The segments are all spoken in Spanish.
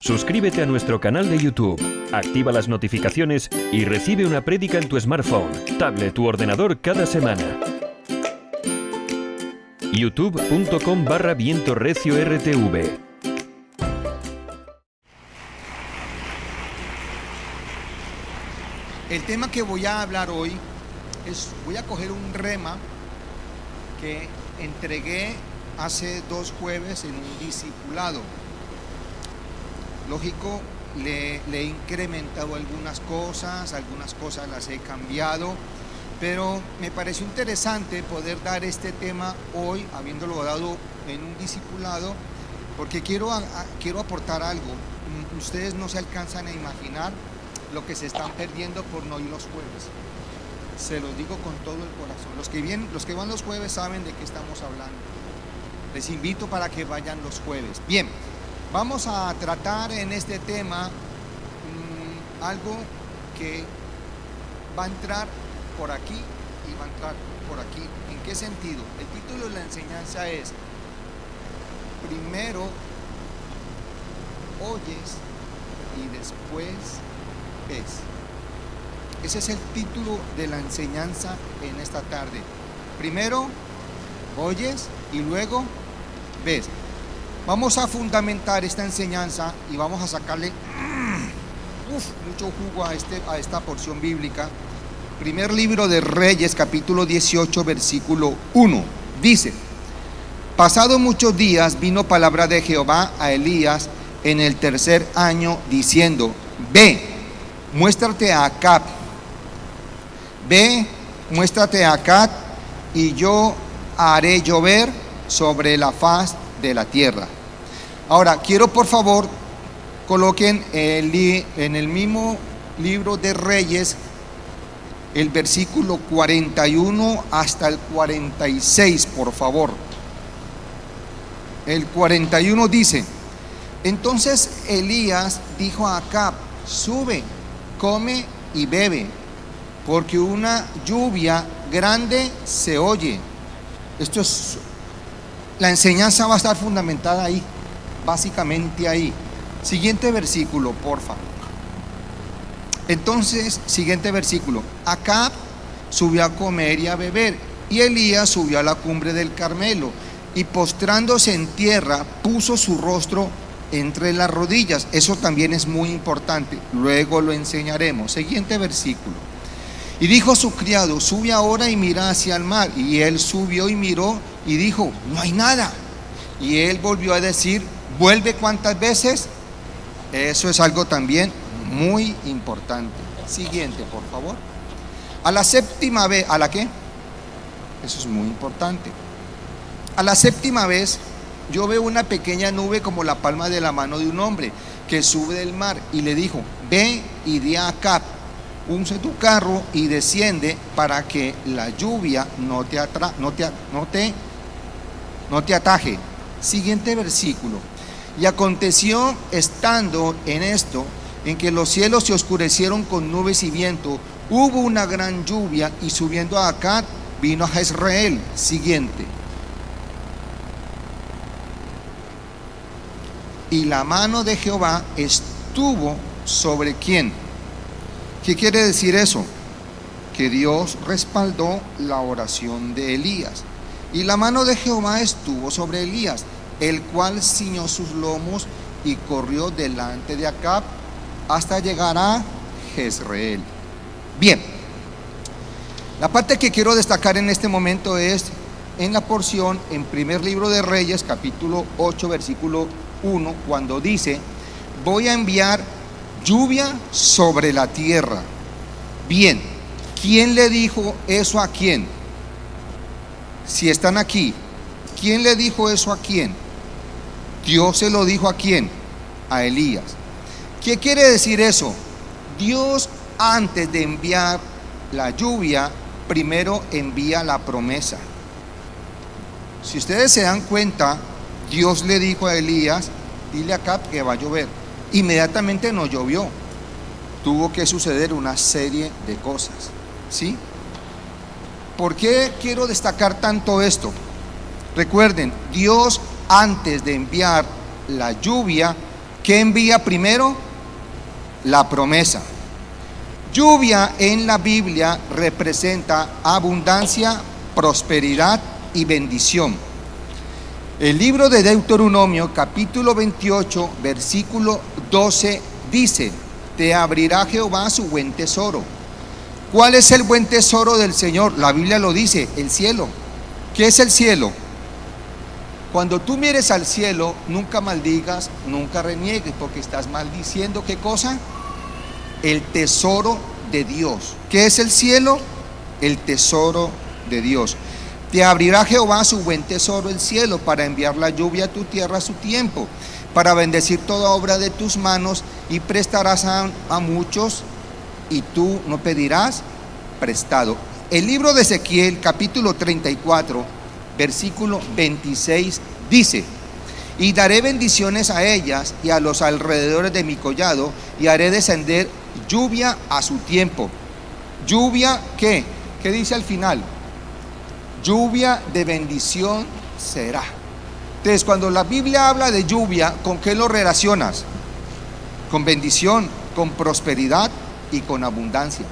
Suscríbete a nuestro canal de YouTube, activa las notificaciones y recibe una prédica en tu smartphone, tablet u ordenador cada semana. youtube.com/vientorrecio.rtv. El tema que voy a hablar hoy voy a coger un rema que entregué hace 2 jueves en un discipulado. Lógico, le he incrementado algunas cosas las he cambiado, pero me pareció interesante poder dar este tema hoy, habiéndolo dado en un discipulado, porque quiero aportar algo. Ustedes no se alcanzan a imaginar lo que se están perdiendo por no ir los jueves. Se los digo con todo el corazón. Los que van los jueves saben de qué estamos hablando. Les invito para que vayan los jueves. Bien, vamos a tratar en este tema algo que va a entrar por aquí y va a entrar por aquí. ¿En qué sentido? El título de la enseñanza es: primero oyes y después ves. Ese es el título de la enseñanza en esta tarde. Primero oyes y luego ves. Vamos a fundamentar esta enseñanza y vamos a sacarle mucho jugo a esta porción bíblica. Primer libro de Reyes, capítulo 18, versículo 1. Dice: pasado muchos días vino palabra de Jehová a Elías en el 3er año, diciendo: ve, muéstrate a Acab. Ve, muéstrate a Acab, y yo haré llover sobre la faz de la tierra. Ahora, quiero por favor coloquen en el mismo libro de Reyes el versículo 41 hasta el 46, por favor. El 41 dice: entonces Elías dijo a Acab: sube, come y bebe, porque una lluvia grande se oye. La enseñanza va a estar fundamentada ahí, básicamente ahí. Siguiente versículo, porfa. Entonces, siguiente versículo: Acab subió a comer y a beber, y Elías subió a la cumbre del Carmelo, y postrándose en tierra, puso su rostro entre las rodillas. Eso también es muy importante, luego lo enseñaremos. Siguiente versículo: y dijo a su criado: sube ahora y mira hacia el mar. Y él subió y miró y dijo: no hay nada. Y él volvió a decir: vuelve cuántas veces. Eso es algo también muy importante. Siguiente, por favor. A la séptima vez, ¿a la qué? Eso es muy importante. A la séptima vez yo veo una pequeña nube como la palma de la mano de un hombre que sube del mar, y le dijo: ve y di a Acab: unce tu carro y desciende, para que la lluvia no te ataje. Siguiente versículo: y aconteció, estando en esto, en que los cielos se oscurecieron con nubes y viento, hubo una gran lluvia, y subiendo a Acab vino a Jezreel. Siguiente: y la mano de Jehová estuvo sobre ¿quién? ¿Qué quiere decir eso? Que Dios respaldó la oración de Elías. Y la mano de Jehová estuvo sobre Elías, el cual ciñó sus lomos y corrió delante de Acab hasta llegar a Jezreel. Bien, la parte que quiero destacar en este momento es en la porción en primer libro de Reyes, capítulo 8, versículo 1, cuando dice: voy a enviar lluvia sobre la tierra. Bien, ¿quién le dijo eso a quién? Si están aquí, ¿quién le dijo eso a quién? Dios se lo dijo a quién? A Elías. ¿Qué quiere decir eso? Dios, antes de enviar la lluvia, primero envía la promesa. Si ustedes se dan cuenta, Dios le dijo a Elías: dile a Acab que va a llover. Inmediatamente no llovió. Tuvo que suceder una serie de cosas, ¿sí? ¿Por qué quiero destacar tanto esto? Recuerden, Dios, antes de enviar la lluvia, ¿Qué envía primero? La promesa. Lluvia en la Biblia representa abundancia, prosperidad y bendición. El libro de Deuteronomio, capítulo 28, versículo 12, dice: te abrirá Jehová su buen tesoro. ¿Cuál es el buen tesoro del Señor? La Biblia lo dice: el cielo. ¿Qué es el cielo? Cuando tú mires al cielo, nunca maldigas, nunca reniegues, porque estás maldiciendo, ¿qué cosa? El tesoro de Dios. ¿Qué es el cielo? El tesoro de Dios. Te abrirá Jehová su buen tesoro, el cielo, para enviar la lluvia a tu tierra a su tiempo, para bendecir toda obra de tus manos, y prestarás a muchos, y tú no pedirás prestado. El libro de Ezequiel, capítulo 34, versículo 26, dice: y daré bendiciones a ellas y a los alrededores de mi collado, y haré descender lluvia a su tiempo. ¿Lluvia qué? ¿Qué dice al final? Lluvia de bendición será. Entonces, cuando la Biblia habla de lluvia, ¿con qué lo relacionas? Con bendición, con prosperidad y con abundancia.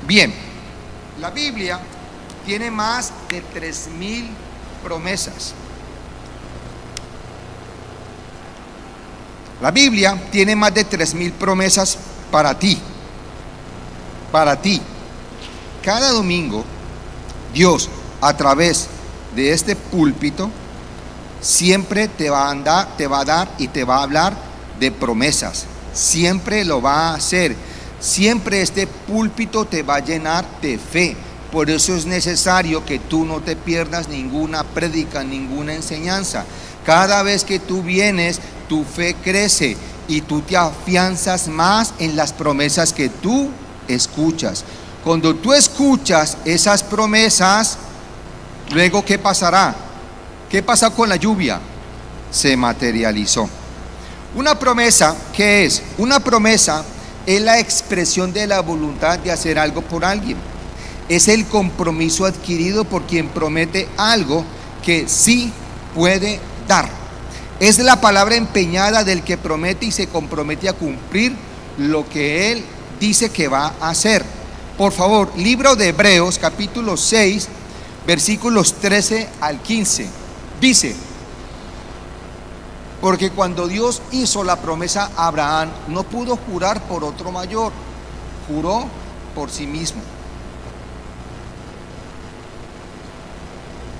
Bien, la Biblia tiene más de 3,000 promesas. La Biblia tiene más de 3,000 promesas para ti. Para ti. Cada domingo, Dios, a través de este púlpito, siempre te va a dar y te va a hablar de promesas. Siempre lo va a hacer. Siempre este púlpito te va a llenar de fe. Por eso es necesario que tú no te pierdas ninguna prédica, ninguna enseñanza. Cada vez que tú vienes, tu fe crece y tú te afianzas más en las promesas que tú escuchas. Cuando tú escuchas esas promesas, luego ¿qué pasará? ¿Qué pasa con la lluvia? Se materializó. Una promesa, ¿qué es? Una promesa es la expresión de la voluntad de hacer algo por alguien. Es el compromiso adquirido por quien promete algo que sí puede dar. Es la palabra empeñada del que promete y se compromete a cumplir lo que él dice que va a hacer. Por favor, libro de Hebreos, capítulo 6, versículos 13 al 15. Dice: porque cuando Dios hizo la promesa a Abraham, no pudo jurar por otro mayor, juró por sí mismo.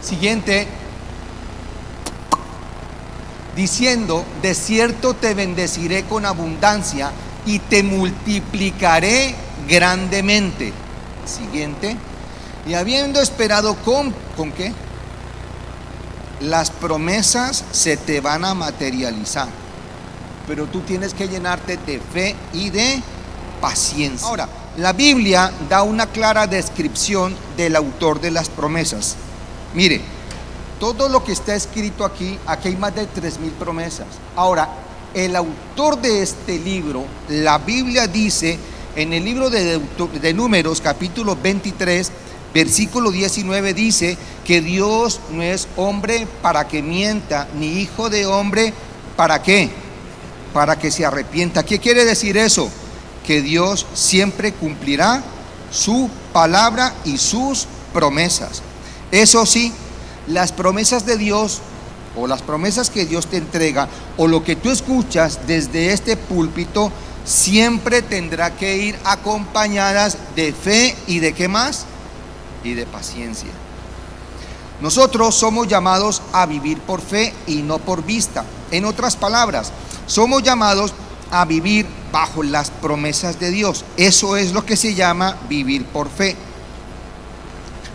Siguiente, diciendo: de cierto te bendeciré con abundancia y te multiplicaré grandemente. Siguiente, y habiendo esperado ¿con qué? Las promesas se te van a materializar, pero tú tienes que llenarte de fe y de paciencia. Ahora, la Biblia da una clara descripción del autor de las promesas. Mire, todo lo que está escrito aquí hay más de 3,000 promesas. Ahora, el autor de este libro, la Biblia dice en el libro de Números, capítulo 23, versículo 19, dice que Dios no es hombre para que mienta, ni hijo de hombre para qué, para que se arrepienta. ¿Qué quiere decir eso? Que Dios siempre cumplirá su palabra y sus promesas. Eso sí, las promesas de Dios, o las promesas que Dios te entrega, o lo que tú escuchas desde este púlpito, siempre tendrá que ir acompañadas de fe y de ¿qué más? Y de paciencia. Nosotros somos llamados a vivir por fe y no por vista. En otras palabras, somos llamados a vivir bajo las promesas de Dios. Eso es lo que se llama vivir por fe.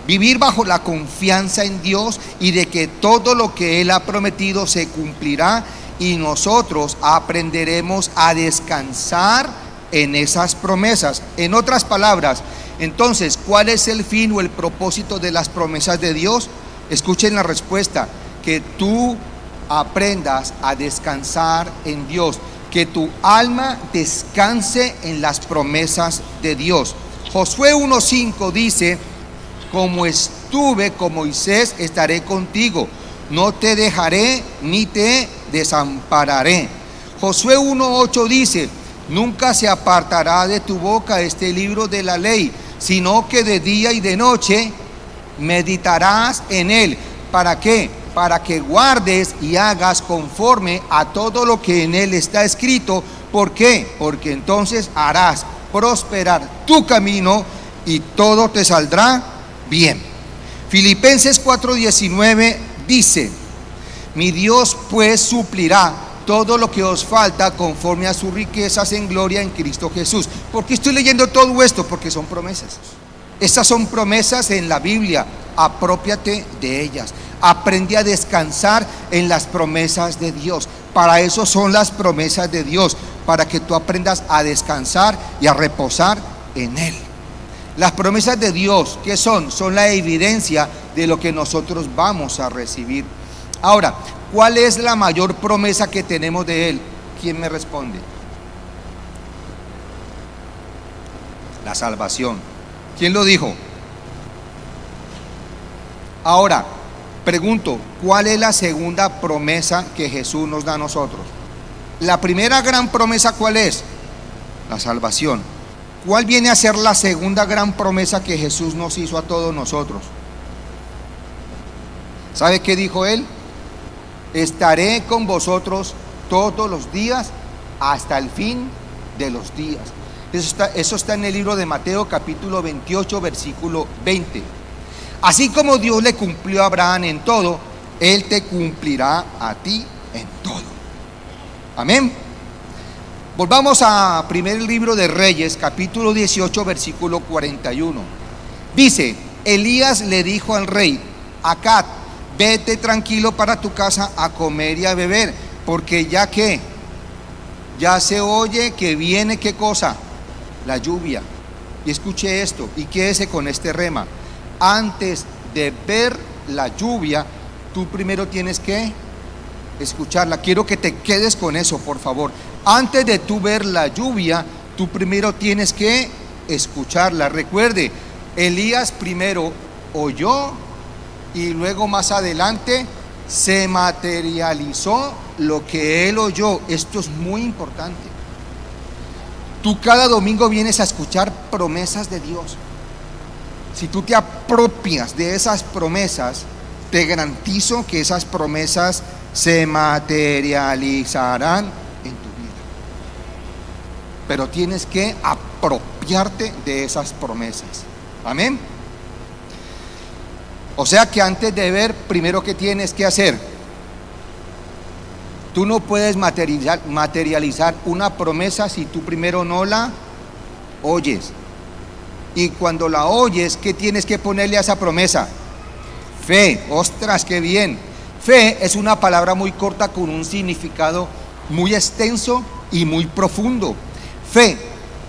Vivir bajo la confianza en Dios y de que todo lo que Él ha prometido se cumplirá, y nosotros aprenderemos a descansar en esas promesas. En otras palabras, entonces, ¿cuál es el fin o el propósito de las promesas de Dios? Escuchen la respuesta: que tú aprendas a descansar en Dios, que tu alma descanse en las promesas de Dios. Josué 1:5 dice: como estuve con Moisés, estaré contigo, no te dejaré ni te desampararé. Josué 1:8 dice: nunca se apartará de tu boca este libro de la ley, sino que de día y de noche meditarás en él. ¿Para qué? Para que guardes y hagas conforme a todo lo que en él está escrito. ¿Por qué? Porque entonces harás prosperar tu camino y todo te saldrá bien. Filipenses 4:19 dice: mi Dios pues suplirá todo lo que os falta conforme a sus riquezas en gloria en Cristo Jesús. ¿Por qué estoy leyendo todo esto? Porque son promesas. Estas son promesas en la Biblia. Aprópiate de ellas. Aprende a descansar en las promesas de Dios. Para eso son las promesas de Dios, para que tú aprendas a descansar y a reposar en Él. Las promesas de Dios, ¿qué son? Son la evidencia de lo que nosotros vamos a recibir. Ahora, ¿cuál es la mayor promesa que tenemos de Él? ¿Quién me responde? La salvación. ¿Quién lo dijo? Ahora, pregunto, ¿cuál es la segunda promesa que Jesús nos da a nosotros? La primera gran promesa, ¿cuál es? La salvación. ¿Cuál viene a ser la segunda gran promesa que Jesús nos hizo a todos nosotros? ¿Sabe qué dijo Él? Estaré con vosotros todos los días hasta el fin de los días. Eso está en el libro de Mateo capítulo 28 versículo 20. Así como Dios le cumplió a Abraham en todo, Él te cumplirá a ti en todo. Amén. Volvamos a primer libro de Reyes, capítulo 18, versículo 41. Dice: Elías le dijo al rey Acab: vete tranquilo para tu casa a comer y a beber, porque ya se oye que viene, ¿qué cosa? La lluvia. Y escuche esto y quédese con este rema. Antes de ver la lluvia, tú primero tienes que escucharla. Quiero que te quedes con eso, por favor. Antes de tú ver la lluvia, tú primero tienes que escucharla. Recuerde, Elías primero oyó y luego más adelante se materializó lo que él oyó. Esto es muy importante. Tú cada domingo vienes a escuchar promesas de Dios. Si tú te apropias de esas promesas, te garantizo que esas promesas se materializarán en tu vida. Pero tienes que apropiarte de esas promesas. Amén. O sea que antes de ver, primero, ¿qué tienes que hacer? Tú no puedes materializar una promesa si tú primero no la oyes. Y cuando la oyes, ¿qué tienes que ponerle a esa promesa? Fe. Ostras, qué bien. Fe es una palabra muy corta con un significado muy extenso y muy profundo. Fe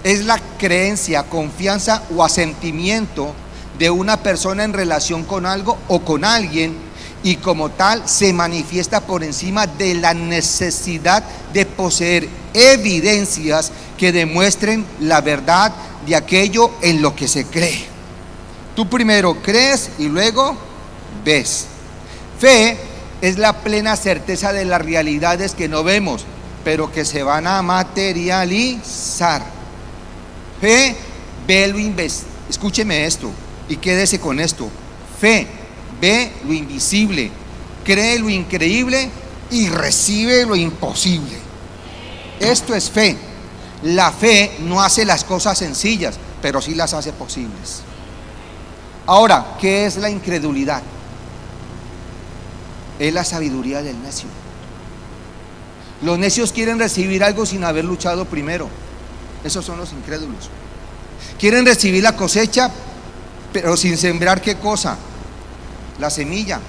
es la creencia, confianza o asentimiento de una persona en relación con algo o con alguien, y como tal se manifiesta por encima de la necesidad de poseer evidencias que demuestren la verdad de aquello en lo que se cree. Tú primero crees y luego ves. Fe es la plena certeza de las realidades que no vemos, pero que se van a materializar. Fe ve lo invisible. Escúcheme esto y quédese con esto. Fe ve lo invisible, cree lo increíble y recibe lo imposible. Esto es fe. La fe no hace las cosas sencillas, pero sí las hace posibles. Ahora, ¿qué es la incredulidad? Es la sabiduría del necio. Los necios quieren recibir algo sin haber luchado primero. Esos son los incrédulos. Quieren recibir la cosecha, pero sin sembrar, ¿qué cosa? La semilla.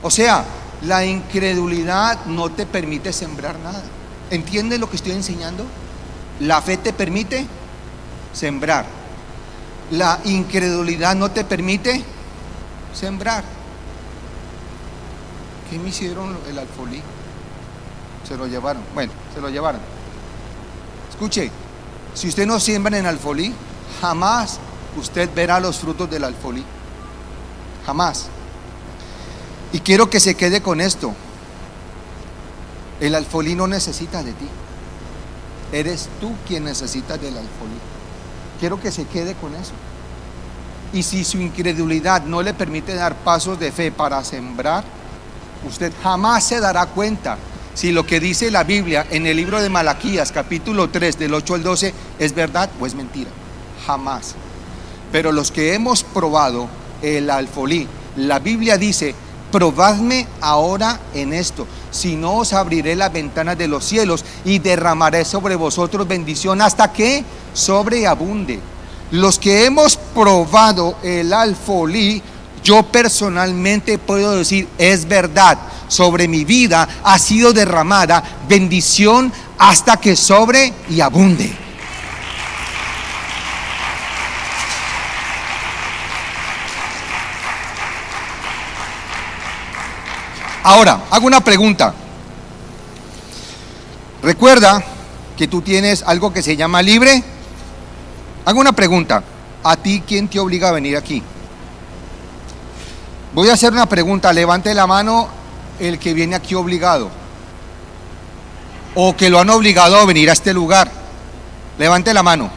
O sea, la incredulidad no te permite sembrar nada. ¿Entiendes lo que estoy enseñando? La fe te permite sembrar. La incredulidad no te permite sembrar. ¿Qué me hicieron el alfolí? Se lo llevaron. Bueno, se lo llevaron. Escuche, si usted no siembra en alfolí, jamás usted verá los frutos del alfolí. Jamás. Y quiero que se quede con esto. El alfolí no necesita de ti. Eres tú quien necesitas del alfolí. Quiero que se quede con eso. Y si su incredulidad no le permite dar pasos de fe para sembrar, usted jamás se dará cuenta si lo que dice la Biblia en el libro de Malaquías, capítulo 3, del 8 al 12, es verdad o es mentira. Jamás. Pero los que hemos probado el alfolí, la Biblia dice: probadme ahora en esto, si no os abriré las ventanas de los cielos y derramaré sobre vosotros bendición hasta que sobreabunde. Los que hemos probado el alfolí, yo personalmente puedo decir: es verdad, sobre mi vida ha sido derramada bendición hasta que sobre y abunde. Ahora, hago una pregunta. Recuerda que tú tienes algo que se llama libre. Hago una pregunta. ¿A ti quién te obliga a venir aquí? Voy a hacer una pregunta. Levante la mano el que viene aquí obligado, o que lo han obligado a venir a este lugar. Levante la mano.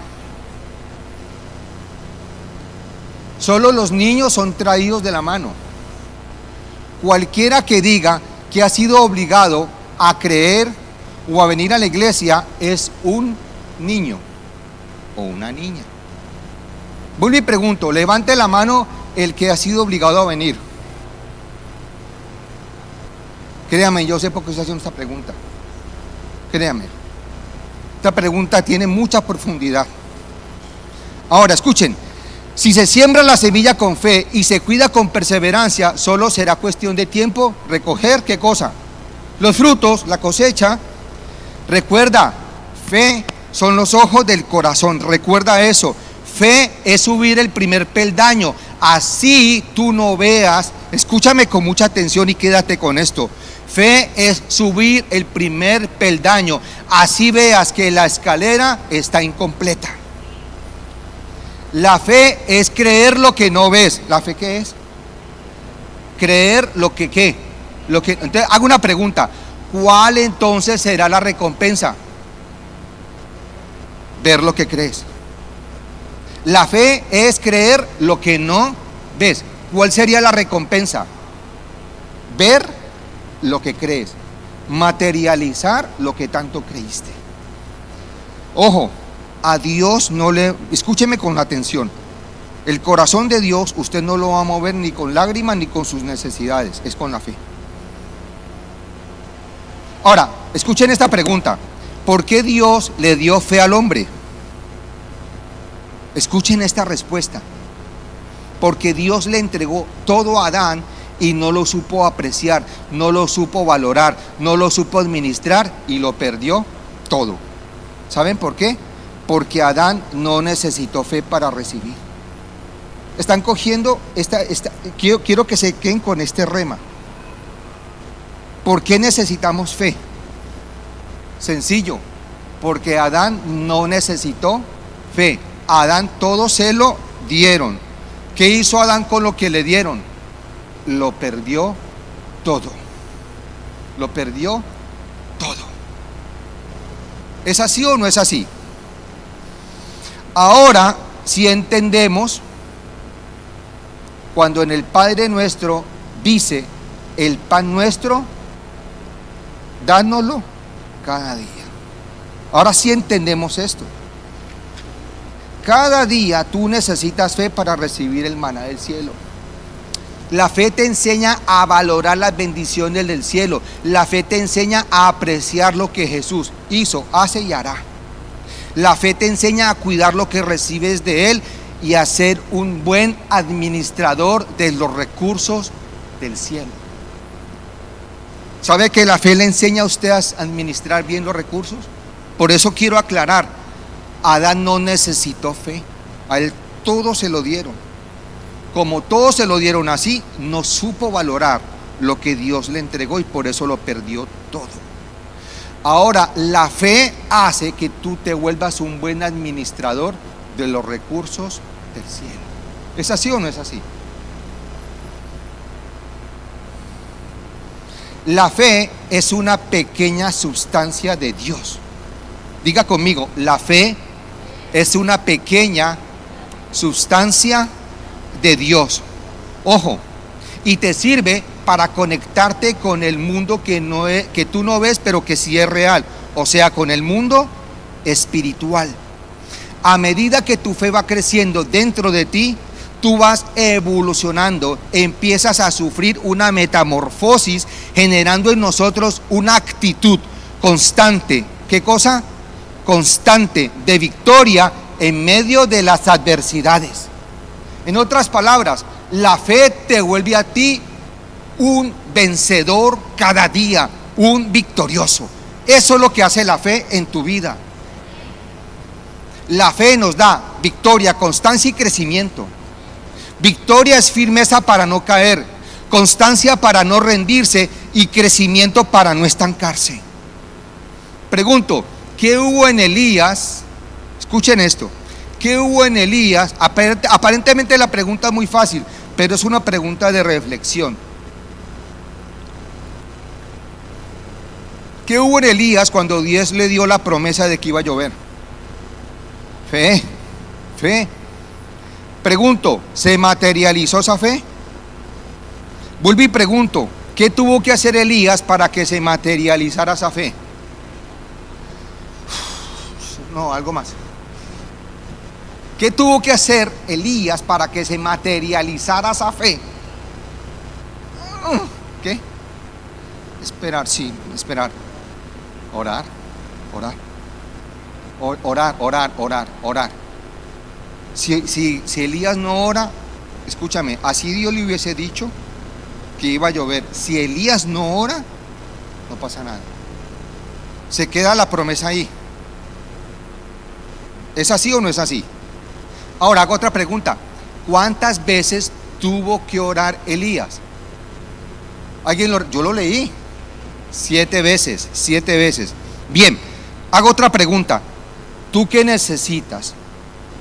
Solo los niños son traídos de la mano. Cualquiera que diga que ha sido obligado a creer o a venir a la iglesia es un niño o una niña. Vuelvo y pregunto, levante la mano el que ha sido obligado a venir. Créame, yo sé por qué estoy haciendo esta pregunta. Créame, esta pregunta tiene mucha profundidad. Ahora, escuchen. Si se siembra la semilla con fe y se cuida con perseverancia, solo será cuestión de tiempo recoger, ¿qué cosa? Los frutos, la cosecha. Recuerda, fe son los ojos del corazón, recuerda eso. Fe es subir el primer peldaño, así tú no veas, escúchame con mucha atención y quédate con esto. Fe es subir el primer peldaño, así veas que la escalera está incompleta. La fe es creer lo que no ves. ¿La fe qué es? Creer lo que ¿qué? Entonces hago una pregunta. ¿Cuál entonces será la recompensa? Ver lo que crees. La fe es creer lo que no ves. ¿Cuál sería la recompensa? Ver lo que crees. Materializar lo que tanto creíste. Ojo. A Dios no le, escúcheme con atención, el corazón de Dios usted no lo va a mover ni con lágrimas ni con sus necesidades, es con la fe. Ahora, escuchen esta pregunta: ¿por qué Dios le dio fe al hombre? Escuchen esta respuesta: porque Dios le entregó todo a Adán y no lo supo apreciar, no lo supo valorar, no lo supo administrar y lo perdió todo. ¿Saben por qué? Porque Adán no necesitó fe para recibir. Están cogiendo quiero que se queden con este rema. ¿Por qué necesitamos fe? Sencillo, porque Adán no necesitó fe. A Adán todo se lo dieron. ¿Qué hizo Adán con lo que le dieron? Lo perdió todo. Lo perdió todo. ¿Es así o no es así? Ahora, si entendemos, cuando en el Padre Nuestro dice: el pan nuestro, dánoslo cada día. Ahora sí entendemos esto. Cada día tú necesitas fe para recibir el maná del cielo. La fe te enseña a valorar las bendiciones del cielo. La fe te enseña a apreciar lo que Jesús hizo, hace y hará. La fe te enseña a cuidar lo que recibes de Él y a ser un buen administrador de los recursos del cielo. ¿Sabe que la fe le enseña a usted a administrar bien los recursos? Por eso quiero aclarar, Adán no necesitó fe, a él todo se lo dieron. Como todos se lo dieron así, no supo valorar lo que Dios le entregó y por eso lo perdió todo. Ahora, la fe hace que tú te vuelvas un buen administrador de los recursos del cielo. ¿Es así o no es así? La fe es una pequeña sustancia de Dios. Diga conmigo, la fe es una pequeña sustancia de Dios. Ojo, y te sirve para conectarte con el mundo que tú no ves, pero que sí es real. O sea, con el mundo espiritual. A medida que tu fe va creciendo dentro de ti, tú vas evolucionando, empiezas a sufrir una metamorfosis, generando en nosotros una actitud constante. ¿Qué cosa? Constante de victoria en medio de las adversidades. En otras palabras, la fe te vuelve a ti un vencedor cada día, un victorioso. Eso es lo que hace la fe en tu vida. La fe nos da victoria, constancia y crecimiento. Victoria es firmeza para no caer, constancia para no rendirse y crecimiento para no estancarse. Pregunto, ¿qué hubo en Elías? Escuchen esto. ¿Qué hubo en Elías? Aparentemente la pregunta es muy fácil, pero es una pregunta de reflexión. ¿Qué hubo en Elías cuando Dios le dio la promesa de que iba a llover? Fe. Pregunto, ¿se materializó esa fe? Vuelvo y pregunto, ¿qué tuvo que hacer Elías para que se materializara esa fe? No, algo más. ¿Qué tuvo que hacer Elías para que se materializara esa fe? ¿Qué? Esperar, sí, esperar. Orar. Si Elías no ora, escúchame, así Dios le hubiese dicho que iba a llover. Si Elías no ora, no pasa nada. Se queda la promesa ahí. ¿Es así o no es así? Ahora hago otra pregunta. ¿Cuántas veces tuvo que orar Elías? Yo lo leí. 7 veces. Bien, hago otra pregunta. ¿Tú qué necesitas?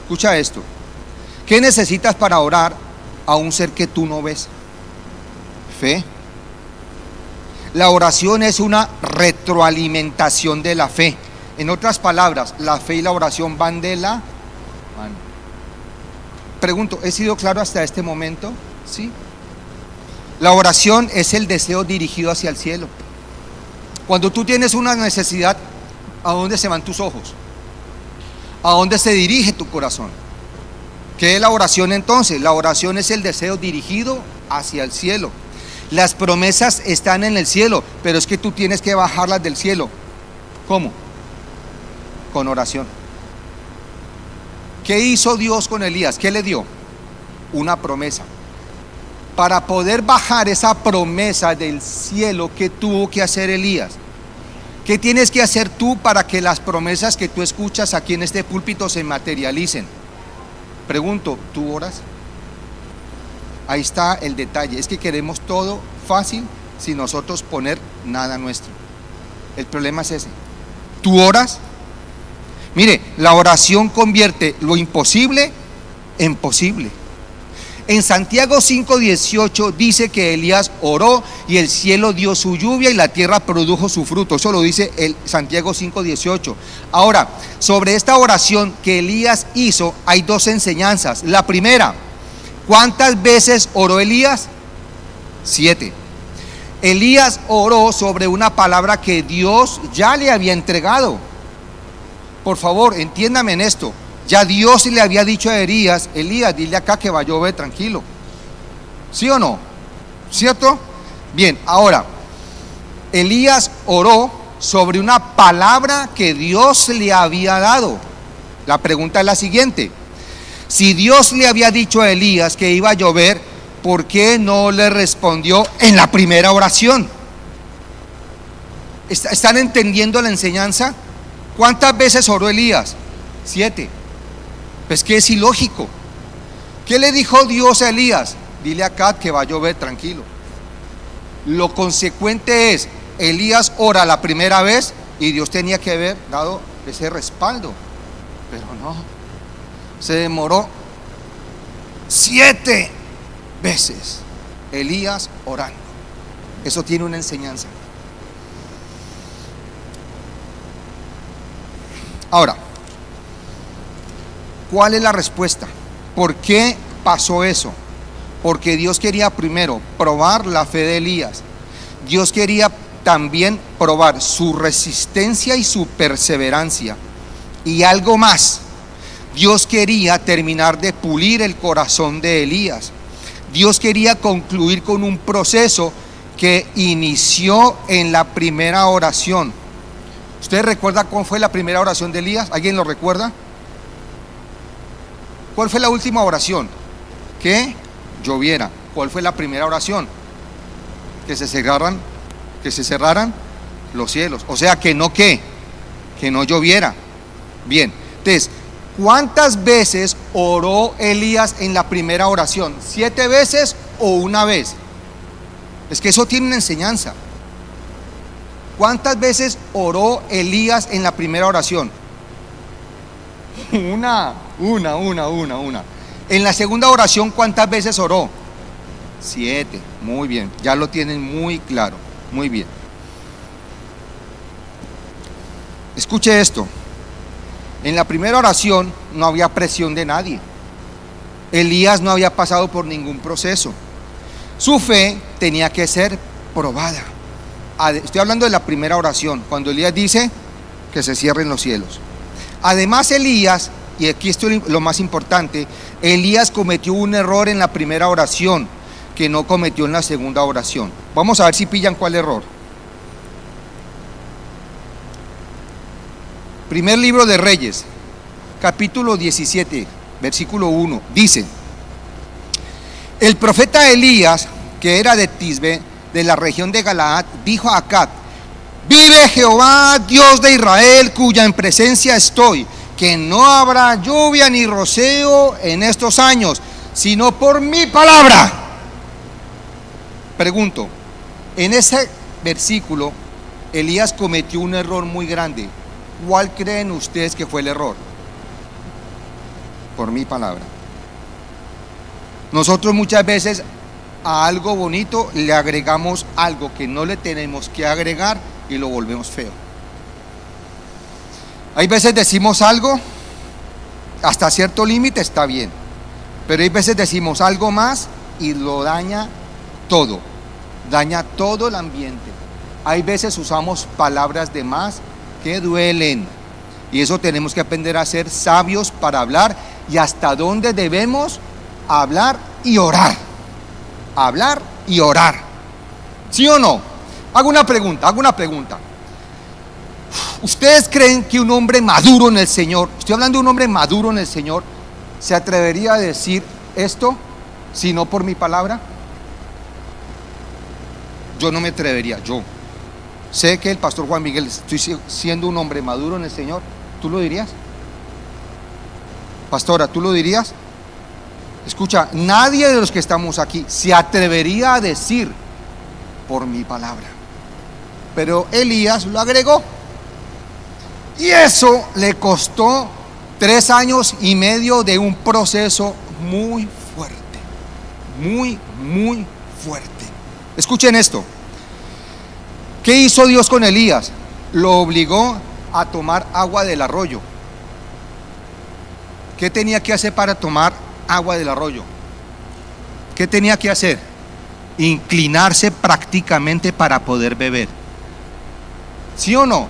Escucha esto. ¿Qué necesitas para orar a un ser que tú no ves? Fe. La oración es una retroalimentación de la fe. En otras palabras, la fe y la oración van de la mano. Pregunto, ¿he sido claro hasta este momento? Sí. La oración es el deseo dirigido hacia el cielo. Cuando tú tienes una necesidad, ¿a dónde se van tus ojos? ¿A dónde se dirige tu corazón? ¿Qué es la oración entonces? La oración es el deseo dirigido hacia el cielo. Las promesas están en el cielo, pero es que tú tienes que bajarlas del cielo. ¿Cómo? Con oración. ¿Qué hizo Dios con Elías? ¿Qué le dio? Una promesa. Para poder bajar esa promesa del cielo, ¿qué tuvo que hacer Elías? ¿Qué tienes que hacer tú para que las promesas que tú escuchas aquí en este púlpito se materialicen? Pregunto, ¿tú oras? Ahí está el detalle. Es que queremos todo fácil sin nosotros poner nada nuestro. El problema es ese. ¿Tú oras? Mire, la oración convierte lo imposible en posible. En Santiago 5:18 dice que Elías oró y el cielo dio su lluvia y la tierra produjo su fruto. Eso lo dice el Santiago 5:18. Ahora, sobre esta oración que Elías hizo hay 2 enseñanzas. La primera, ¿cuántas veces oró Elías? 7. Elías oró sobre una palabra que Dios ya le había entregado. Por favor, entiéndame en esto. Ya Dios le había dicho a Elías, dile acá que va a llover, tranquilo. ¿Sí o no? ¿Cierto? Bien, ahora, Elías oró sobre una palabra que Dios le había dado. La pregunta es la siguiente. Si Dios le había dicho a Elías que iba a llover, ¿por qué no le respondió en la primera oración? ¿Están entendiendo la enseñanza? ¿Cuántas veces oró Elías? 7. Pues que es ilógico. ¿Qué le dijo Dios a Elías? Dile acá que va a llover, tranquilo. Lo consecuente es, Elías ora la primera vez y Dios tenía que haber dado ese respaldo. Pero no, se demoró 7 veces Elías orando. Eso tiene una enseñanza. Ahora, ¿cuál es la respuesta? ¿Por qué pasó eso? Porque Dios quería primero probar la fe de Elías. Dios quería también probar su resistencia y su perseverancia. Y algo más, Dios quería terminar de pulir el corazón de Elías. Dios quería concluir con un proceso que inició en la primera oración. ¿Usted recuerda cuál fue la primera oración de Elías? ¿Alguien lo recuerda? ¿Cuál fue la última oración? Que lloviera. ¿Cuál fue la primera oración? Que se cerraran los cielos. O sea, que no lloviera. Bien, entonces, ¿cuántas veces oró Elías en la primera oración? ¿7 veces o una vez? Es que eso tiene una enseñanza. ¿Cuántas veces oró Elías en la primera oración? Una. En la segunda oración, ¿cuántas veces oró? 7. Muy bien, ya lo tienen muy claro. Muy bien. Escuche esto. En la primera oración no había presión de nadie. Elías no había pasado por ningún proceso. Su fe tenía que ser probada. Estoy hablando de la primera oración, cuando Elías dice que se cierren los cielos. Además, Elías, y aquí esto es lo más importante, Elías cometió un error en la primera oración que no cometió en la segunda oración. Vamos a ver si pillan cuál error. Primer libro de Reyes, capítulo 17, versículo 1, dice: el profeta Elías, que era de Tisbe, de la región de Galaad, dijo a Acab: vive Jehová, Dios de Israel, cuya en presencia estoy, que no habrá lluvia ni rocío en estos años, sino por mi palabra. Pregunto, en ese versículo Elías cometió un error muy grande. ¿Cuál creen ustedes que fue el error? Por mi palabra. Nosotros muchas veces a algo bonito le agregamos algo que no le tenemos que agregar y lo volvemos feo. Hay veces decimos algo, hasta cierto límite está bien, pero hay veces decimos algo más y lo daña todo el ambiente. Hay veces usamos palabras de más que duelen, y eso tenemos que aprender a ser sabios para hablar y hasta dónde debemos hablar y orar. Hablar y orar. ¿Sí o no? Hago una pregunta. ¿Ustedes creen que un hombre maduro en el Señor, estoy hablando de un hombre maduro en el Señor, se atrevería a decir esto si no por mi palabra? Yo no me atrevería. Yo sé que el pastor Juan Miguel, estoy siendo un hombre maduro en el Señor. ¿Tú lo dirías? Pastora, ¿tú lo dirías? Escucha, nadie de los que estamos aquí se atrevería a decir por mi palabra, pero Elías lo agregó, y eso le costó 3 años y medio de un proceso muy fuerte, muy fuerte. Escuchen esto. ¿Qué hizo Dios con Elías? Lo obligó a tomar agua del arroyo. ¿Qué tenía que hacer para tomar agua del arroyo? ¿Qué tenía que hacer? Inclinarse prácticamente para poder beber. ¿Sí o no?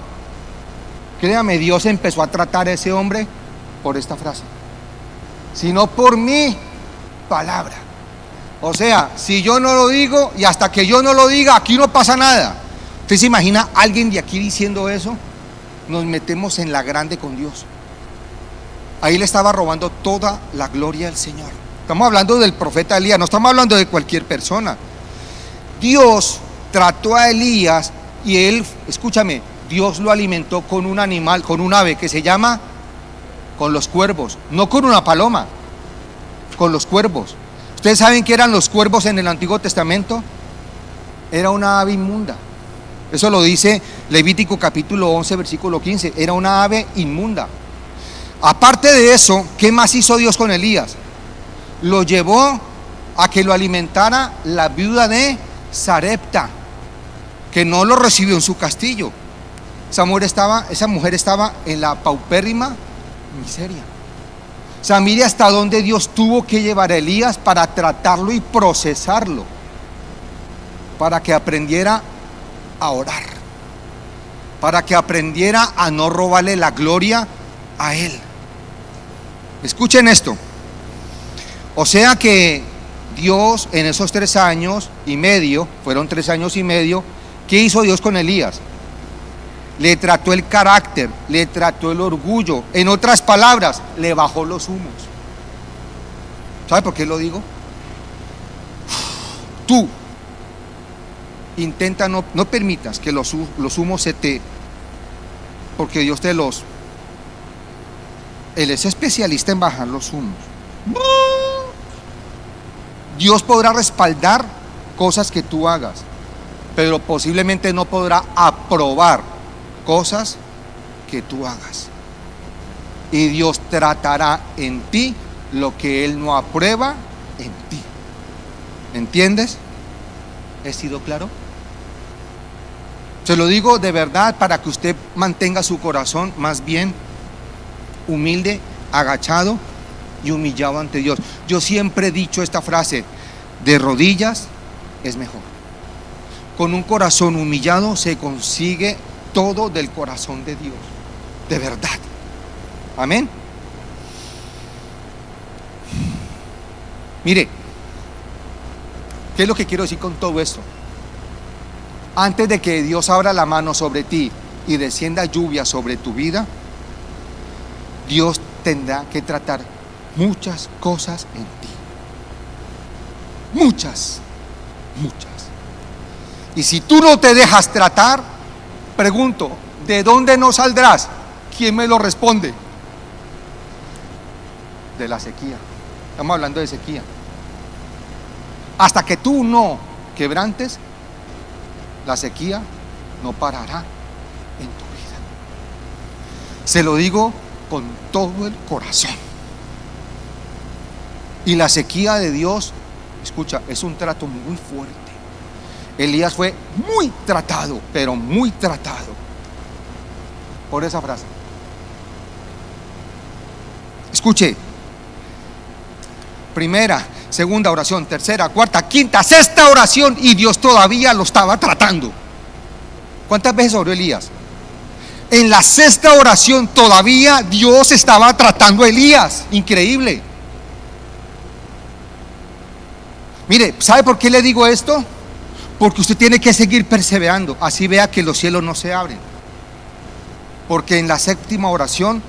Créame, Dios empezó a tratar a ese hombre por esta frase: sino por mi palabra. O sea, si yo no lo digo, y hasta que yo no lo diga, aquí no pasa nada. ¿Usted se imagina alguien de aquí diciendo eso? Nos metemos en la grande con Dios. Ahí le estaba robando toda la gloria al Señor. Estamos hablando del profeta Elías, no estamos hablando de cualquier persona. Dios trató a Elías y él, escúchame, Dios lo alimentó con un animal, con un ave que se llama, con los cuervos, no con una paloma, con los cuervos. ¿Ustedes saben qué eran los cuervos en el Antiguo Testamento? Era una ave inmunda. Eso lo dice Levítico capítulo 11, versículo 15. Era una ave inmunda. Aparte de eso, ¿qué más hizo Dios con Elías? Lo llevó a que lo alimentara la viuda de Sarepta. que no lo recibió en su castillo. Esa mujer estaba en la paupérrima miseria. O sea, mire hasta dónde Dios tuvo que llevar a Elías para tratarlo y procesarlo, para que aprendiera a orar, para que aprendiera a no robarle la gloria a él. Escuchen esto. O sea que Dios en esos 3 años y medio, fueron 3 años y medio, ¿qué hizo Dios con Elías? Le trató el carácter, le trató el orgullo. En otras palabras, le bajó los humos. ¿Sabe por qué lo digo? Tú intenta no permitas que los humos se te... Porque Dios te los... Él es especialista en bajar los humos. Dios podrá respaldar cosas que tú hagas, pero posiblemente no podrá aprobar cosas que tú hagas. Y Dios tratará en ti lo que Él no aprueba en ti. ¿Entiendes? ¿He sido claro? Se lo digo de verdad para que usted mantenga su corazón más bien humilde, agachado y humillado ante Dios. Yo siempre he dicho esta frase: de rodillas es mejor. Con un corazón humillado se consigue todo del corazón de Dios, de verdad. Amén. Mire, ¿qué es lo que quiero decir con todo esto? Antes de que Dios abra la mano sobre ti y descienda lluvia sobre tu vida, Dios tendrá que tratar muchas cosas en ti. Muchas. Y si tú no te dejas tratar, pregunto, ¿de dónde no saldrás? ¿Quién me lo responde? De la sequía. Estamos hablando de sequía. Hasta que tú no quebrantes, la sequía no parará en tu vida. Se lo digo con todo el corazón. Y la sequía de Dios, escucha, es un trato muy fuerte. Elías fue muy tratado, pero muy tratado por esa frase. Escuche: primera, segunda oración, tercera, cuarta, quinta, sexta oración, y Dios todavía lo estaba tratando. ¿Cuántas veces oró Elías? En la sexta oración todavía Dios estaba tratando a Elías. Increíble. Mire, ¿sabe por qué le digo esto? Porque usted tiene que seguir perseverando, así vea que los cielos no se abren. Porque en la séptima oración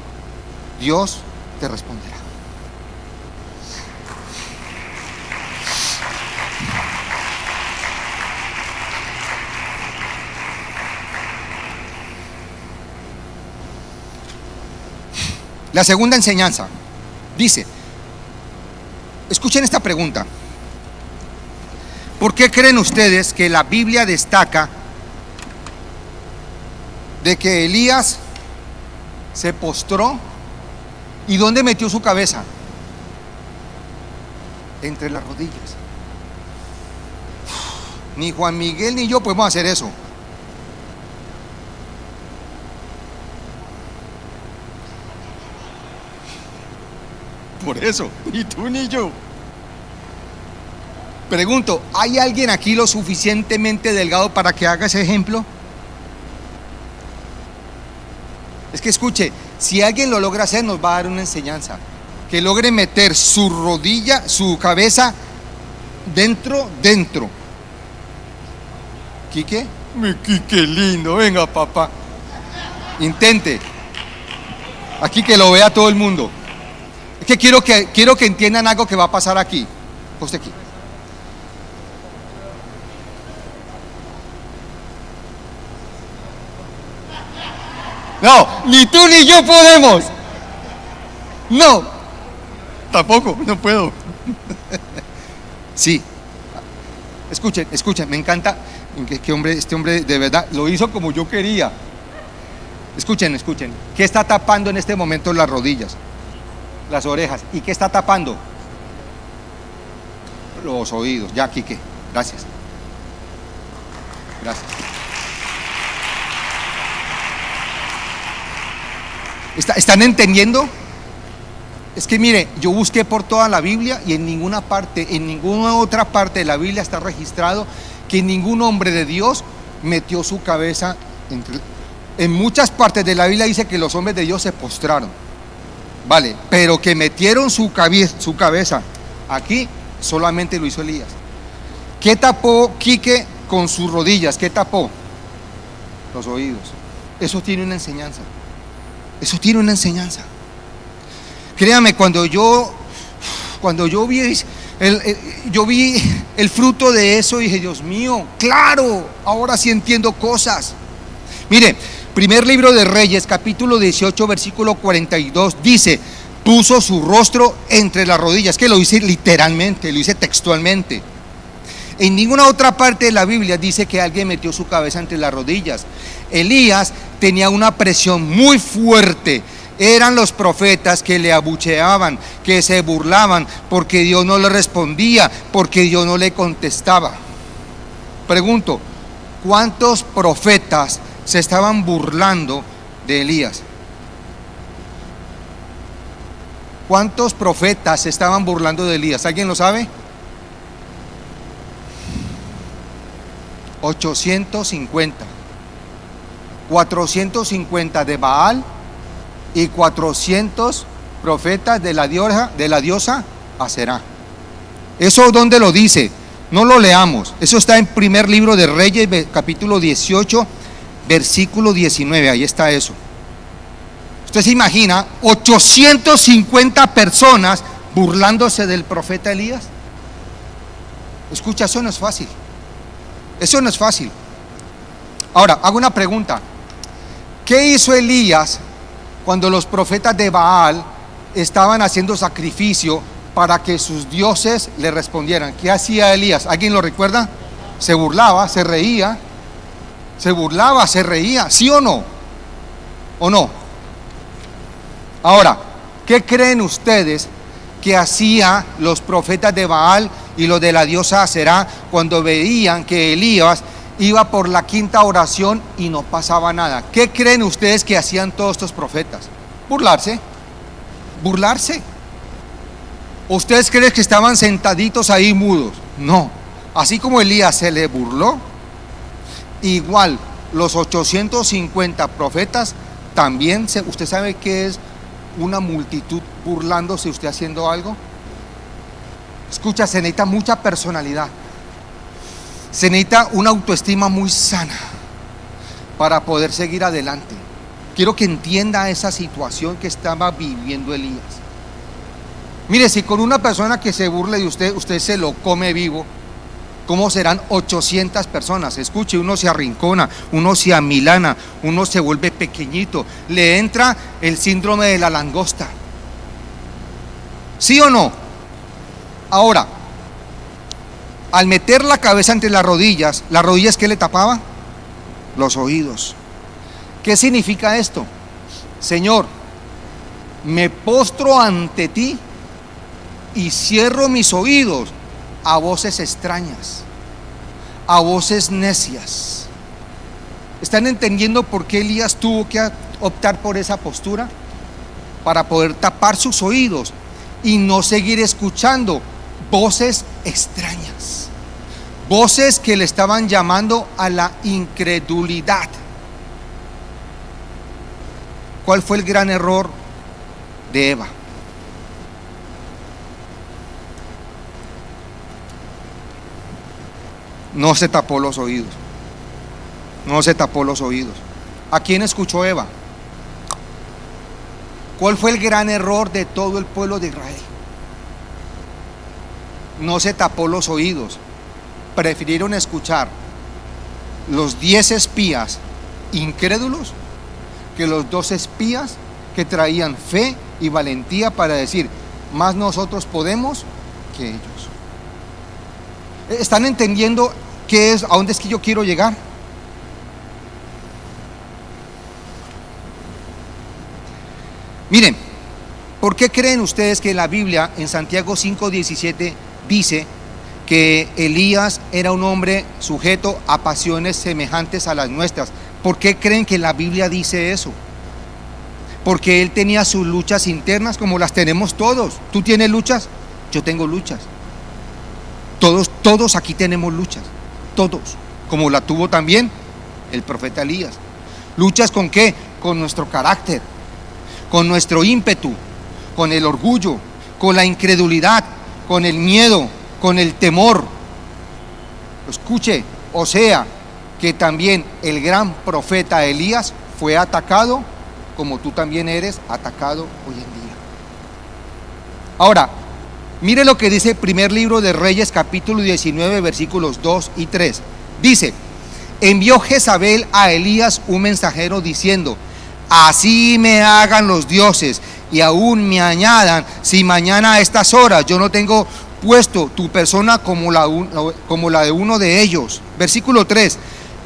Dios te responderá. La segunda enseñanza dice, escuchen esta pregunta: ¿por qué creen ustedes que la Biblia destaca de que Elías se postró y dónde metió su cabeza? Entre las rodillas. Ni Juan Miguel ni yo podemos hacer eso. Por eso, ni tú ni yo. Pregunto, ¿hay alguien aquí lo suficientemente delgado para que haga ese ejemplo? Es que escuche, si alguien lo logra hacer, nos va a dar una enseñanza. Que logre meter su rodilla, su cabeza dentro. ¿Quique? Mi Quique lindo, venga papá. Intente. Aquí que lo vea todo el mundo. Es que quiero que entiendan algo que va a pasar aquí. Usted aquí. No, ni tú ni yo podemos. No, tampoco, no puedo. Sí. Escuchen, me encanta que este hombre de verdad lo hizo como yo quería. Escuchen. ¿Qué está tapando en este momento las rodillas? Las orejas. ¿Y qué está tapando? Los oídos. Ya, Quique. Gracias. ¿Están entendiendo? Es que mire, yo busqué por toda la Biblia y en ninguna otra parte de la Biblia está registrado que ningún hombre de Dios metió su cabeza en muchas partes de la Biblia dice que los hombres de Dios se postraron, vale, pero que metieron su cabeza aquí solamente lo hizo Elías. ¿Qué tapó Quique con sus rodillas? ¿Qué tapó? Los oídos. Eso tiene una enseñanza. Eso tiene una enseñanza. Créame, cuando yo vi el fruto de eso, dije, Dios mío, claro, ahora sí entiendo cosas. Mire, primer libro de Reyes, capítulo 18, versículo 42, dice, puso su rostro entre las rodillas, que lo dice literalmente, lo dice textualmente. En ninguna otra parte de la Biblia dice que alguien metió su cabeza entre las rodillas. Elías tenía una presión muy fuerte. Eran los profetas que le abucheaban, que se burlaban porque Dios no le respondía, porque Dios no le contestaba. Pregunto, ¿cuántos profetas se estaban burlando de Elías? ¿Cuántos profetas se estaban burlando de Elías? ¿Alguien lo sabe? 850. 450 de Baal y 400 profetas de la diosa Aserá. ¿Eso dónde lo dice? No lo leamos. Eso está en primer libro de Reyes, capítulo 18, versículo 19. Ahí está eso. Usted se imagina 850 personas burlándose del profeta Elías. Escucha, eso no es fácil. Eso no es fácil. Ahora, hago una pregunta. ¿Qué hizo Elías cuando los profetas de Baal estaban haciendo sacrificio para que sus dioses le respondieran? ¿Qué hacía Elías? ¿Alguien lo recuerda? Se burlaba, se reía. Se burlaba, se reía. ¿Sí o no? ¿O no? Ahora, ¿qué creen ustedes que hacían los profetas de Baal y los de la diosa Aserá cuando veían que Elías iba por la quinta oración y no pasaba nada? ¿Qué creen ustedes que hacían todos estos profetas? Burlarse. ¿Ustedes creen que estaban sentaditos ahí mudos? No. Así como Elías se le burló, igual los 850 profetas también ¿usted sabe qué es una multitud burlándose usted haciendo algo? Escucha, se necesita mucha personalidad. Se necesita una autoestima muy sana para poder seguir adelante. Quiero que entienda esa situación que estaba viviendo Elías. Mire, si con una persona que se burle de usted se lo come vivo, ¿cómo serán 800 personas? Escuche, uno se arrincona, uno se amilana, uno se vuelve pequeñito, le entra el síndrome de la langosta. ¿Sí o no? Ahora, al meter la cabeza entre las rodillas ¿qué le tapaba? Los oídos. ¿Qué significa esto? Señor, me postro ante ti y cierro mis oídos a voces extrañas, a voces necias. ¿Están entendiendo por qué Elías tuvo que optar por esa postura? Para poder tapar sus oídos y no seguir escuchando voces extrañas, voces que le estaban llamando a la incredulidad. ¿Cuál fue el gran error de Eva? No se tapó los oídos. No se tapó los oídos. ¿A quién escuchó Eva? ¿Cuál fue el gran error de todo el pueblo de Israel? No se tapó los oídos. Prefirieron escuchar los 10 espías incrédulos que los 2 espías que traían fe y valentía para decir, más nosotros podemos que ellos. ¿Están entendiendo qué es, a dónde es que yo quiero llegar? Miren, ¿por qué creen ustedes que la Biblia en Santiago 5:17 dice que Elías era un hombre sujeto a pasiones semejantes a las nuestras? ¿Por qué creen que la Biblia dice eso? porque él tenía sus luchas internas como las tenemos todos. ¿Tú tienes luchas? Yo tengo luchas. Todos aquí tenemos luchas, todos, como la tuvo también el profeta Elías. ¿Luchas con qué? Con nuestro carácter, con nuestro ímpetu, con el orgullo, con la incredulidad, con el miedo, con el temor. Escuche, o sea, que también el gran profeta Elías fue atacado como tú también eres atacado hoy en día. Ahora, mire lo que dice el primer libro de Reyes, capítulo 19, versículos 2 y 3. Dice: envió Jezabel a Elías un mensajero diciendo: así me hagan los dioses y aún me añadan, si mañana a estas horas yo no tengo puesto tu persona como la de uno de ellos. Versículo 3.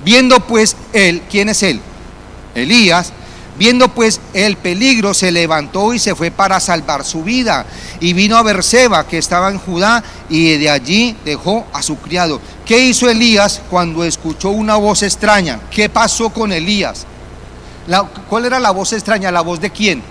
Viendo pues él, ¿quién es él? Elías. Viendo pues el peligro, se levantó y se fue para salvar su vida, y vino a Berseba, que estaba en Judá, y de allí dejó a su criado. ¿Qué hizo Elías cuando escuchó una voz extraña? ¿Qué pasó con Elías? ¿Cuál era la voz extraña? ¿La voz de quién?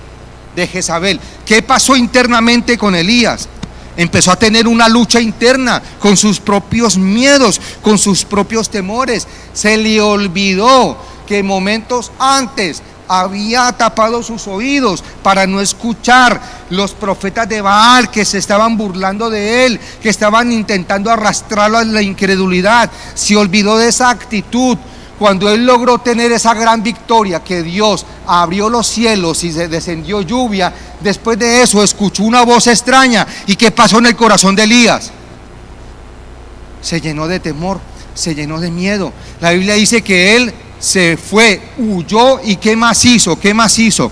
De Jezabel. ¿Qué pasó internamente con Elías? Empezó a tener una lucha interna con sus propios miedos, con sus propios temores. Se le olvidó que momentos antes había tapado sus oídos para no escuchar los profetas de Baal que se estaban burlando de él, que estaban intentando arrastrarlo a la incredulidad. Se olvidó de esa actitud. Cuando él logró tener esa gran victoria, que Dios abrió los cielos y se descendió lluvia, después de eso escuchó una voz extraña. ¿Y qué pasó en el corazón de Elías? Se llenó de temor, se llenó de miedo. La Biblia dice que él se fue, huyó, y ¿qué más hizo? ¿Qué más hizo?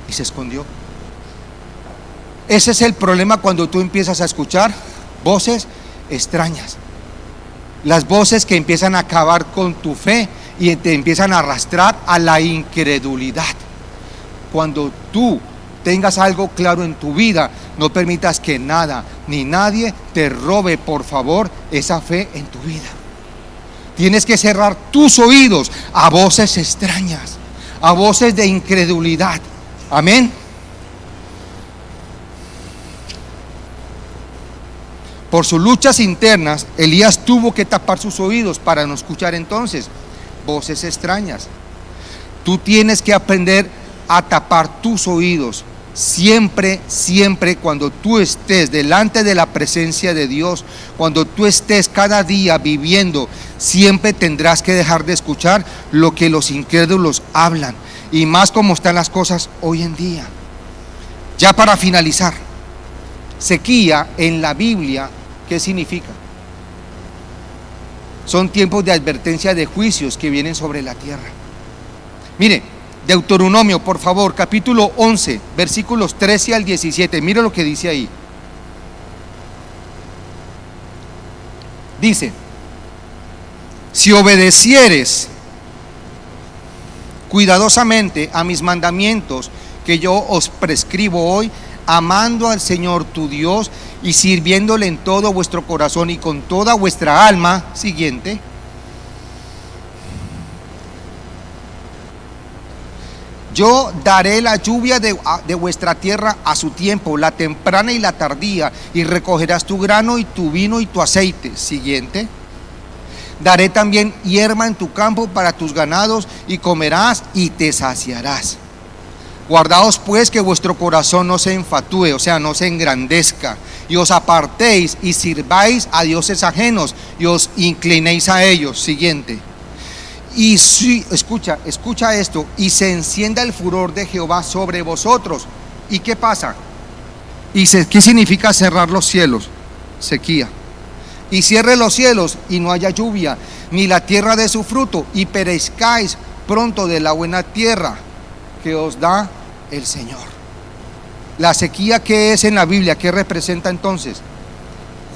Y se escondió. Ese es el problema cuando tú empiezas a escuchar voces extrañas. Las voces que empiezan a acabar con tu fe y te empiezan a arrastrar a la incredulidad. Cuando tú tengas algo claro en tu vida, no permitas que nada ni nadie te robe, por favor, esa fe en tu vida. Tienes que cerrar tus oídos a voces extrañas, a voces de incredulidad. Amén. Por sus luchas internas, Elías tuvo que tapar sus oídos para no escuchar entonces voces extrañas. Tú tienes que aprender a tapar tus oídos. Siempre, siempre cuando tú estés delante de la presencia de Dios, cuando tú estés cada día viviendo, siempre tendrás que dejar de escuchar lo que los incrédulos hablan, y más como están las cosas hoy en día. Ya para finalizar, sequía en la Biblia, ¿qué significa? Son tiempos de advertencia de juicios que vienen sobre la tierra. Mire, Deuteronomio, por favor, capítulo 11, versículos 13 al 17. Mira lo que dice ahí. Dice: si obedecieres cuidadosamente a mis mandamientos que yo os prescribo hoy, amando al Señor tu Dios y sirviéndole en todo vuestro corazón y con toda vuestra alma. Siguiente. Yo daré la lluvia de vuestra tierra a su tiempo, la temprana y la tardía, y recogerás tu grano y tu vino y tu aceite. Siguiente. Daré también hierba en tu campo para tus ganados, y comerás y te saciarás. Guardaos pues que vuestro corazón no se enfatúe, o sea, no se engrandezca, y os apartéis y sirváis a dioses ajenos y os inclinéis a ellos. Siguiente. Y si, escucha esto, y se encienda el furor de Jehová sobre vosotros. ¿Y qué pasa? ¿Qué significa cerrar los cielos? Sequía. Y cierre los cielos y no haya lluvia, ni la tierra de su fruto, y perezcáis pronto de la buena tierra que os da el Señor. La sequía, ¿qué es en la Biblia? ¿Qué representa entonces?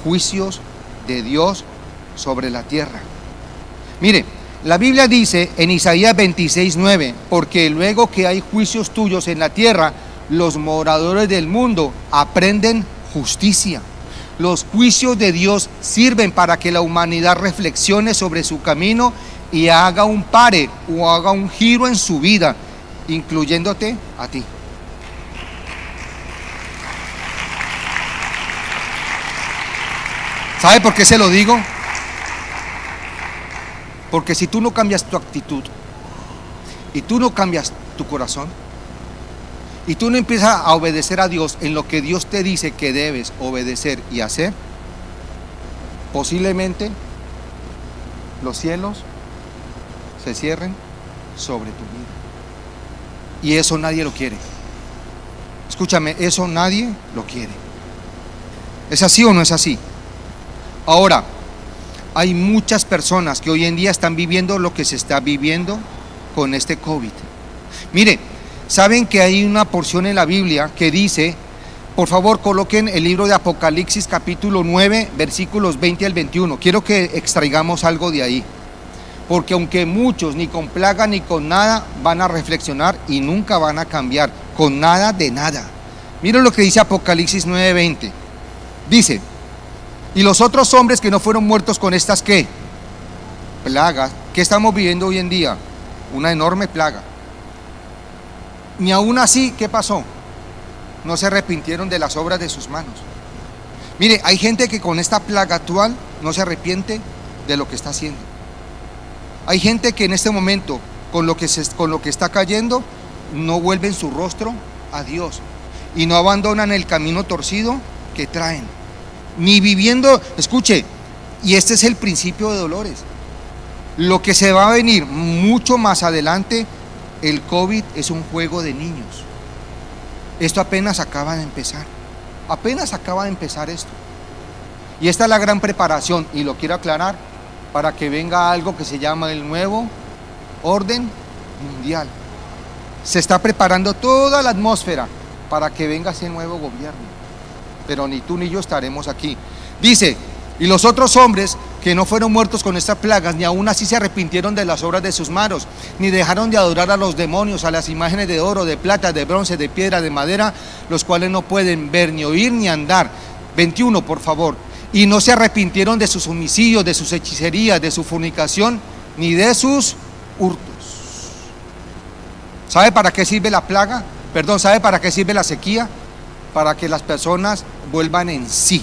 Juicios de Dios sobre la tierra. Mire, la Biblia dice en Isaías 26:9: porque luego que hay juicios tuyos en la tierra, los moradores del mundo aprenden justicia. Los juicios de Dios sirven para que la humanidad reflexione sobre su camino y haga un pare o haga un giro en su vida, incluyéndote a ti. ¿Sabe por qué se lo digo? Porque si tú no cambias tu actitud y tú no cambias tu corazón y tú no empiezas a obedecer a Dios en lo que Dios te dice que debes obedecer y hacer, posiblemente los cielos se cierren sobre tu vida. Y eso nadie lo quiere. Escúchame, eso nadie lo quiere. ¿Es así o no es así? Ahora, hay muchas personas que hoy en día están viviendo lo que se está viviendo con este COVID. Mire, saben que hay una porción en la Biblia que dice, por favor coloquen el libro de Apocalipsis capítulo 9 versículos 20 al 21. Quiero que extraigamos algo de ahí, porque aunque muchos ni con plaga ni con nada van a reflexionar y nunca van a cambiar, con nada de nada. Miren lo que dice Apocalipsis 9:20. Dice: y los otros hombres que no fueron muertos con estas ¿qué? Plagas que estamos viviendo hoy en día, una enorme plaga. Ni aún así, ¿qué pasó? No se arrepintieron de las obras de sus manos. Mire, hay gente que con esta plaga actual no se arrepiente de lo que está haciendo. Hay gente que en este momento, con lo que está cayendo, no vuelven su rostro a Dios y no abandonan el camino torcido que traen. Ni viviendo, escuche, y este es el principio de dolores. Lo que se va a venir mucho más adelante, el COVID es un juego de niños. Esto apenas acaba de empezar. Apenas acaba de empezar esto. Y esta es la gran preparación, y lo quiero aclarar, para que venga algo que se llama el nuevo orden mundial. Se está preparando toda la atmósfera para que venga ese nuevo gobierno. Pero ni tú ni yo estaremos aquí. Dice: y los otros hombres que no fueron muertos con estas plagas, ni aún así se arrepintieron de las obras de sus manos, ni dejaron de adorar a los demonios, a las imágenes de oro, de plata, de bronce, de piedra, de madera, los cuales no pueden ver, ni oír, ni andar. 21, por favor. Y no se arrepintieron de sus homicidios, de sus hechicerías, de su fornicación, ni de sus hurtos. ¿Sabe para qué sirve la plaga? ¿Sabe para qué sirve la sequía? Para que las personas vuelvan en sí,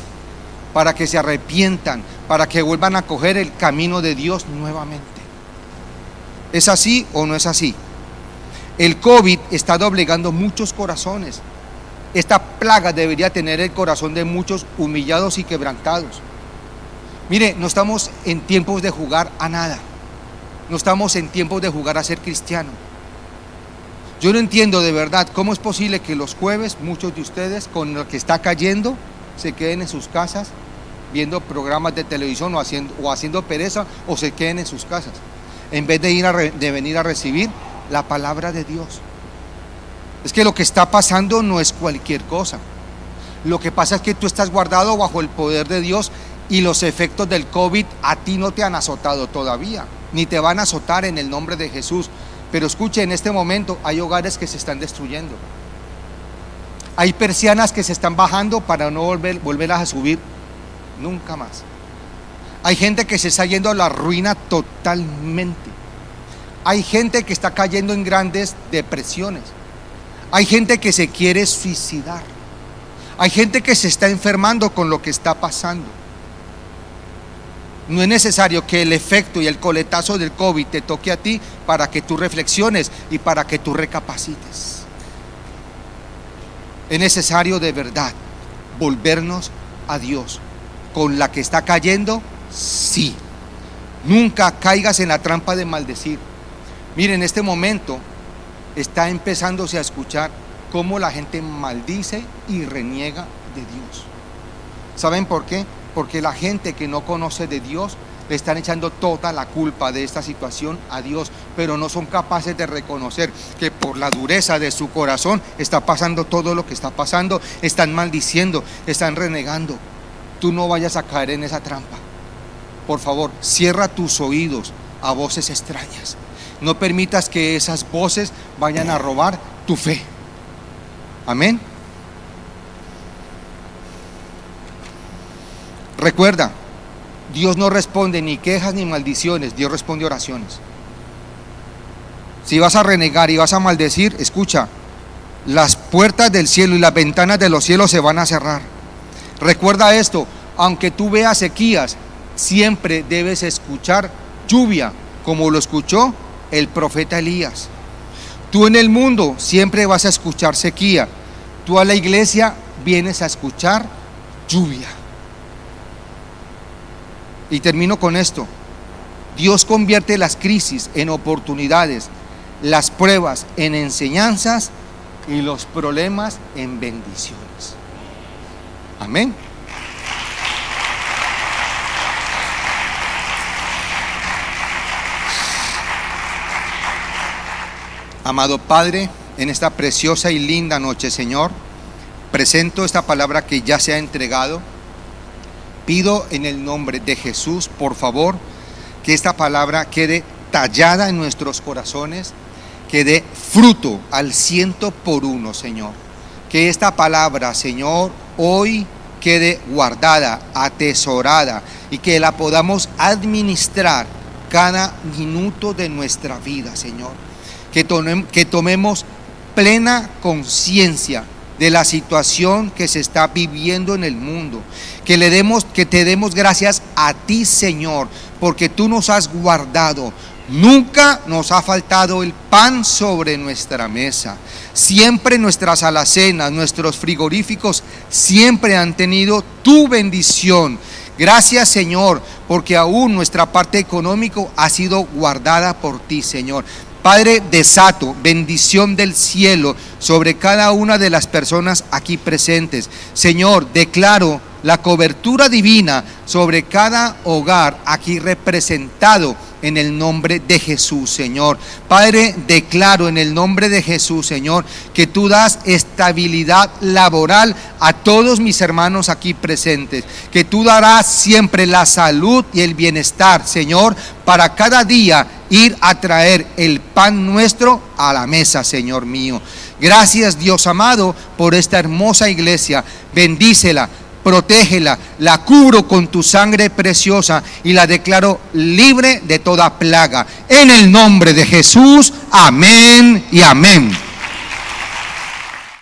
para que se arrepientan, para que vuelvan a coger el camino de Dios nuevamente. ¿Es así o no es así? El COVID está doblegando muchos corazones. Esta plaga debería tener el corazón de muchos humillados y quebrantados. Mire, no estamos en tiempos de jugar a nada. No estamos en tiempos de jugar a ser cristiano. Yo no entiendo de verdad cómo es posible que los jueves muchos de ustedes, con lo que está cayendo, se queden en sus casas viendo programas de televisión o haciendo pereza, o se queden en sus casas en vez de venir a recibir la palabra de Dios. Es que lo que está pasando no es cualquier cosa. Lo que pasa es que tú estás guardado bajo el poder de Dios y los efectos del COVID a ti no te han azotado todavía, ni te van a azotar en el nombre de Jesús. Pero escuche, en este momento hay hogares que se están destruyendo. Hay persianas que se están bajando para no volverlas a subir nunca más. Hay gente que se está yendo a la ruina totalmente. Hay gente que está cayendo en grandes depresiones. Hay gente que se quiere suicidar. Hay gente que se está enfermando con lo que está pasando. No es necesario que el efecto y el coletazo del COVID te toque a ti para que tú reflexiones y para que tú recapacites. Es necesario de verdad volvernos a Dios. Con la que está cayendo, sí. Nunca caigas en la trampa de maldecir. Mire, en este momento está empezándose a escuchar cómo la gente maldice y reniega de Dios. ¿Saben por qué? Porque la gente que no conoce de Dios le están echando toda la culpa de esta situación a Dios, pero no son capaces de reconocer que por la dureza de su corazón está pasando todo lo que está pasando. Están maldiciendo, están renegando. Tú no vayas a caer en esa trampa. Por favor, cierra tus oídos a voces extrañas. No permitas que esas voces vayan a robar tu fe. Amén. Recuerda, Dios no responde ni quejas ni maldiciones, Dios responde oraciones. si vas a renegar y vas a maldecir, escucha, las puertas del cielo y las ventanas de los cielos se van a cerrar. Recuerda esto, aunque tú veas sequías, siempre debes escuchar lluvia, como lo escuchó el profeta Elías. Tú en el mundo siempre vas a escuchar sequía. Tú a la iglesia vienes a escuchar lluvia. Y termino con esto. Dios convierte las crisis en oportunidades, las pruebas en enseñanzas y los problemas en bendiciones. Amén. Amado Padre, en esta preciosa y linda noche, Señor, presento esta palabra que ya se ha entregado. Pido en el nombre de Jesús, por favor, que esta palabra quede tallada en nuestros corazones, que dé fruto al 100%, Señor. Que esta palabra, Señor, hoy quede guardada, atesorada, y que la podamos administrar cada minuto de nuestra vida, Señor. Que tomemos plena conciencia de la situación que se está viviendo en el mundo, que te demos gracias a ti, Señor, porque tú nos has guardado. Nunca nos ha faltado el pan sobre nuestra mesa. Siempre nuestras alacenas, nuestros frigoríficos siempre han tenido tu bendición. Gracias, Señor, porque aún nuestra parte económica ha sido guardada por ti, Señor. Padre, desato bendición del cielo sobre cada una de las personas aquí presentes. Señor, declaro la cobertura divina sobre cada hogar aquí representado en el nombre de Jesús, Señor. Padre, declaro en el nombre de Jesús, Señor, que tú das estabilidad laboral a todos mis hermanos aquí presentes, que tú darás siempre la salud y el bienestar, Señor, para cada día ir a traer el pan nuestro a la mesa, Señor mío. Gracias, Dios amado, por esta hermosa iglesia. Bendícela, protégela, la cubro con tu sangre preciosa y la declaro libre de toda plaga. En el nombre de Jesús, amén y amén.